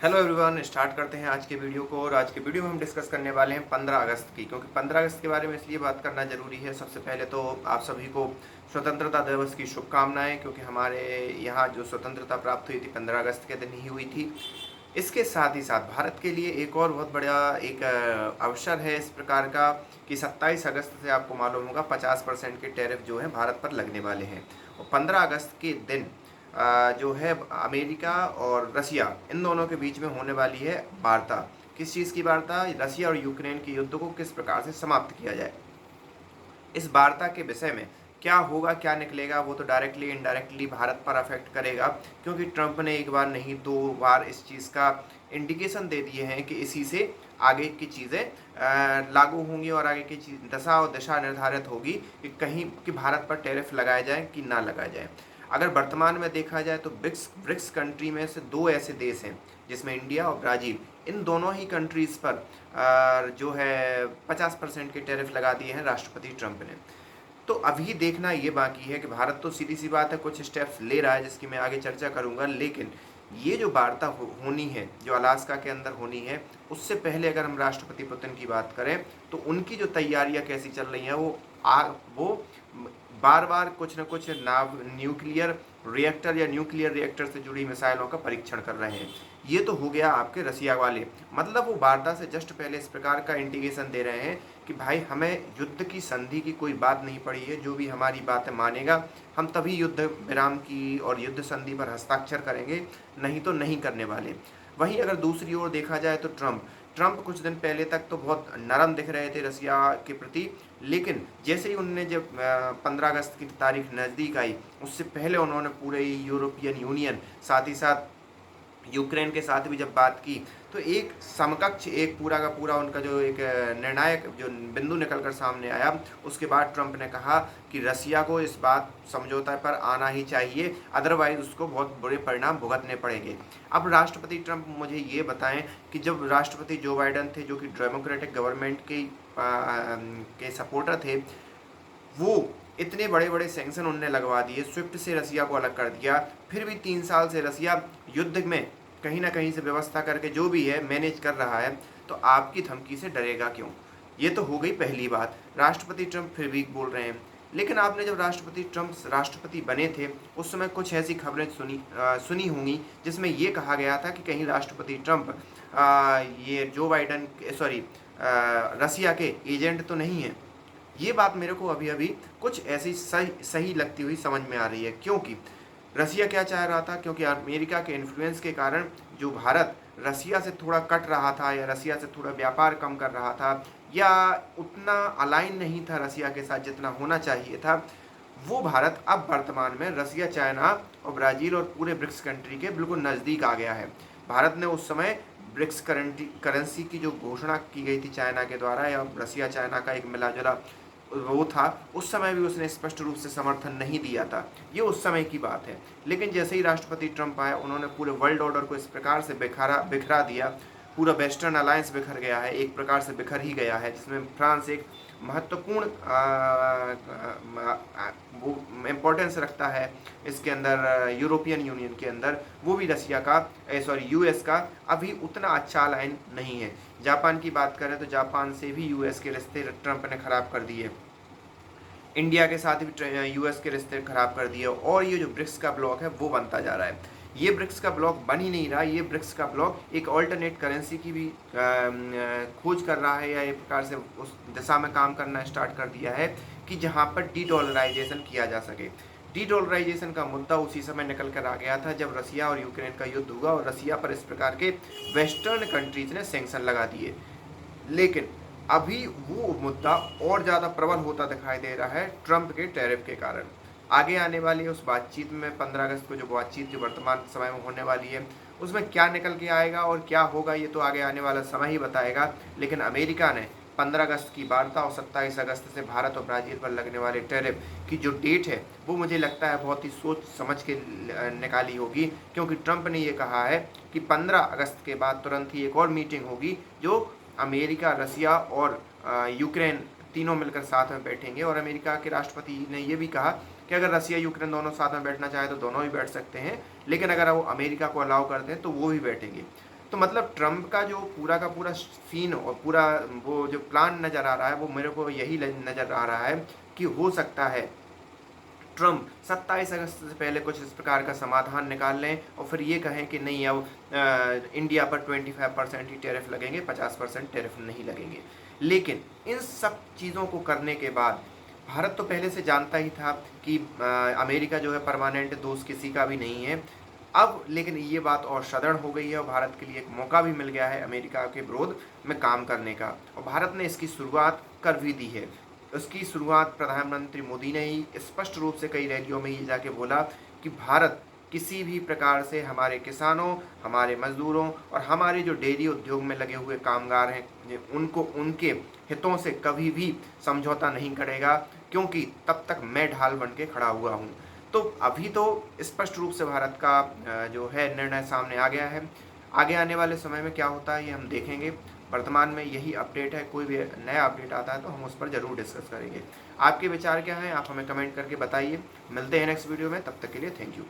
Hello everyone, start करते हैं आज के वीडियो को। और आज के वीडियो में हम डिस्कस करने वाले हैं 15 अगस्त की, क्योंकि 15 अगस्त के बारे में इसलिए बात करना ज़रूरी है। सबसे पहले तो आप सभी को स्वतंत्रता दिवस की शुभकामनाएं, क्योंकि हमारे यहाँ जो स्वतंत्रता प्राप्त हुई थी 15 अगस्त के दिन ही हुई थी। इसके साथ ही साथ भारत के लिए एक और बहुत बड़ा एक अवसर है इस प्रकार का कि 27 अगस्त से आपको मालूम होगा 50% के टैरिफ जो है भारत पर लगने वाले हैं। और 15 अगस्त के दिन जो है अमेरिका और रसिया, इन दोनों के बीच में होने वाली है वार्ता। किस चीज़ की वार्ता? रसिया और यूक्रेन के युद्ध को किस प्रकार से समाप्त किया जाए। इस वार्ता के विषय में क्या होगा, क्या निकलेगा, वो तो डायरेक्टली इनडायरेक्टली भारत पर अफेक्ट करेगा, क्योंकि ट्रंप ने एक बार नहीं दो बार इस चीज़ का इंडिकेशन दे दिए हैं कि इसी से आगे की चीज़ें लागू होंगी और आगे की दशा और दिशा निर्धारित होगी कि कहीं कि भारत पर टैरिफ लगाए जाएं कि ना लगाए जाएं। अगर वर्तमान में देखा जाए तो ब्रिक्स कंट्री में से दो ऐसे देश हैं जिसमें इंडिया और ब्राज़ील, इन दोनों ही कंट्रीज़ पर जो है 50% के टैरिफ लगा दिए हैं राष्ट्रपति ट्रंप ने। तो अभी देखना ये बाकी है कि भारत तो सीधी सी बात है कुछ स्टेप्स ले रहा है, जिसकी मैं आगे चर्चा करूंगा। लेकिन ये जो वार्ता होनी है, जो अलास्का के अंदर होनी है, उससे पहले अगर हम राष्ट्रपति पुतिन की बात करें तो उनकी जो तैयारियां कैसी चल रही हैं, वो बार बार कुछ न कुछ न्यूक्लियर रिएक्टर या न्यूक्लियर रिएक्टर से जुड़ी मिसाइलों का परीक्षण कर रहे हैं। ये तो हो गया आपके रसिया वाले, मतलब वो वार्ता से जस्ट पहले इस प्रकार का इंडिकेशन दे रहे हैं कि भाई हमें युद्ध की संधि की कोई बात नहीं पड़ी है, जो भी हमारी बातें मानेगा हम तभी युद्ध विराम की और युद्ध संधि पर हस्ताक्षर करेंगे, नहीं तो नहीं करने वाले। वहीं अगर दूसरी ओर देखा जाए तो ट्रंप कुछ दिन पहले तक तो बहुत नरम दिख रहे थे रसिया के प्रति, लेकिन जैसे ही उन्होंने जब 15 अगस्त की तारीख नज़दीक आई, उससे पहले उन्होंने पूरे यूरोपियन यूनियन, साथ ही साथ यूक्रेन के साथ भी जब बात की, तो एक समकक्ष, एक पूरा का पूरा उनका जो एक निर्णायक जो बिंदु निकलकर सामने आया। उसके बाद ट्रंप ने कहा कि रसिया को इस बात समझौता पर आना ही चाहिए, अदरवाइज उसको बहुत बुरे परिणाम भुगतने पड़ेंगे। अब राष्ट्रपति ट्रंप मुझे ये बताएं कि जब राष्ट्रपति जो बाइडन थे, जो कि डेमोक्रेटिक गवर्नमेंट के सपोर्टर थे, वो इतने बड़े बड़े सैंक्शन उनने लगवा दिए, स्विफ्ट से रसिया को अलग कर दिया, फिर भी 3 साल से रसिया युद्ध में कहीं ना कहीं से व्यवस्था करके जो भी है मैनेज कर रहा है, तो आपकी धमकी से डरेगा क्यों? ये तो हो गई पहली बात। राष्ट्रपति ट्रंप फिर भी बोल रहे हैं, लेकिन आपने जब राष्ट्रपति ट्रंप राष्ट्रपति बने थे उस समय कुछ ऐसी खबरें सुनी होंगी जिसमें ये कहा गया था कि कहीं राष्ट्रपति ट्रंप ये जो बाइडन सॉरी रसिया के एजेंट तो नहीं है। ये बात मेरे को अभी अभी कुछ ऐसी सही लगती हुई समझ में आ रही है, क्योंकि रसिया क्या चाह रहा था, क्योंकि अमेरिका के इन्फ्लुएंस के कारण जो भारत रसिया से थोड़ा कट रहा था या रसिया से थोड़ा व्यापार कम कर रहा था या उतना अलाइन नहीं था रसिया के साथ जितना होना चाहिए था, वो भारत अब वर्तमान में रसिया, चाइना और ब्राज़ील और पूरे ब्रिक्स कंट्री के बिल्कुल नज़दीक आ गया है। भारत ने उस समय ब्रिक्स करेंसी की जो घोषणा की गई थी चाइना के द्वारा, या रसिया चाइना का एक मिला जुला वो था, उस समय भी उसने स्पष्ट रूप से समर्थन नहीं दिया था। ये उस समय की बात है। लेकिन जैसे ही राष्ट्रपति ट्रंप आए, उन्होंने पूरे वर्ल्ड ऑर्डर को इस प्रकार से बिखरा दिया, पूरा वेस्टर्न अलायंस बिखर गया है, एक प्रकार से बिखर ही गया है, जिसमें फ्रांस एक महत्वपूर्ण वो इम्पोर्टेंस रखता है इसके अंदर, यूरोपियन यूनियन के अंदर। वो भी रसिया का यूएस का अभी उतना अच्छा लाइन नहीं है। जापान की बात करें तो जापान से भी यूएस के रिश्ते ट्रंप ने खराब कर दिए, इंडिया के साथ भी यूएस के रिश्ते खराब कर दिए, और ये जो ब्रिक्स का ब्लॉक है वो बनता जा रहा है। ये ब्रिक्स का ब्लॉक बन ही नहीं रहा, ये ब्रिक्स का ब्लॉक एक ऑल्टरनेट करेंसी की भी खोज कर रहा है, या एक प्रकार से उस दिशा में काम करना स्टार्ट कर दिया है कि जहाँ पर डी डॉलराइजेशन किया जा सके। डी डॉलराइजेशन का मुद्दा उसी समय निकल कर आ गया था जब रसिया और यूक्रेन का युद्ध हुआ और रसिया पर इस प्रकार के वेस्टर्न कंट्रीज ने सैंक्शन लगा दिए। लेकिन अभी वो मुद्दा और ज़्यादा प्रबल होता दिखाई दे रहा है ट्रंप के टैरिफ के कारण। आगे आने वाली उस बातचीत में 15 अगस्त को जो बातचीत जो वर्तमान समय में होने वाली है, उसमें क्या निकल के आएगा और क्या होगा ये तो आगे आने वाला समय ही बताएगा। लेकिन अमेरिका ने 15 अगस्त की वार्ता और 27 अगस्त से भारत और ब्राज़ील पर लगने वाले टैरिफ की जो डेट है, वो मुझे लगता है बहुत ही सोच समझ के निकाली होगी, क्योंकि ट्रंप ने ये कहा है कि 15 अगस्त के बाद तुरंत ही एक और मीटिंग होगी जो अमेरिका, रसिया और यूक्रेन तीनों मिलकर साथ में बैठेंगे। और अमेरिका के राष्ट्रपति ने यह भी कहा कि अगर रसिया यूक्रेन दोनों साथ में बैठना चाहे तो दोनों ही बैठ सकते हैं, लेकिन अगर वो अमेरिका को अलाउ करते हैं तो वो भी बैठेंगे। तो मतलब ट्रंप का जो पूरा का पूरा सीन और पूरा वो जो प्लान नज़र आ रहा है, वो मेरे को यही नज़र आ रहा है कि हो सकता है ट्रंप 27 अगस्त से पहले कुछ इस प्रकार का समाधान निकाल लें और फिर ये कहें कि नहीं, अब इंडिया पर 25% ही टैरिफ लगेंगे, 50% टैरिफ नहीं लगेंगे। लेकिन इन सब चीज़ों को करने के बाद भारत तो पहले से जानता ही था कि अमेरिका जो है परमानेंट दोस्त किसी का भी नहीं है। अब लेकिन ये बात और सदृढ़ हो गई है और भारत के लिए एक मौका भी मिल गया है अमेरिका के विरोध में काम करने का, और भारत ने इसकी शुरुआत कर भी दी है। उसकी शुरुआत प्रधानमंत्री मोदी ने ही स्पष्ट रूप से कई रैलियों में ये जाके बोला कि भारत किसी भी प्रकार से हमारे किसानों, हमारे मजदूरों और हमारे जो डेयरी उद्योग में लगे हुए कामगार हैं उनको उनके हितों से कभी भी समझौता नहीं करेगा, क्योंकि तब तक मैं ढाल बन के खड़ा हुआ हूँ। तो अभी तो स्पष्ट रूप से भारत का जो है निर्णय सामने आ गया है। आगे आने वाले समय में क्या होता है ये हम देखेंगे। वर्तमान में यही अपडेट है, कोई भी नया अपडेट आता है तो हम उस पर ज़रूर डिस्कस करेंगे। आपके विचार क्या हैं, आप हमें कमेंट करके बताइए। मिलते हैं नेक्स्ट वीडियो में, तब तक के लिए थैंक यू।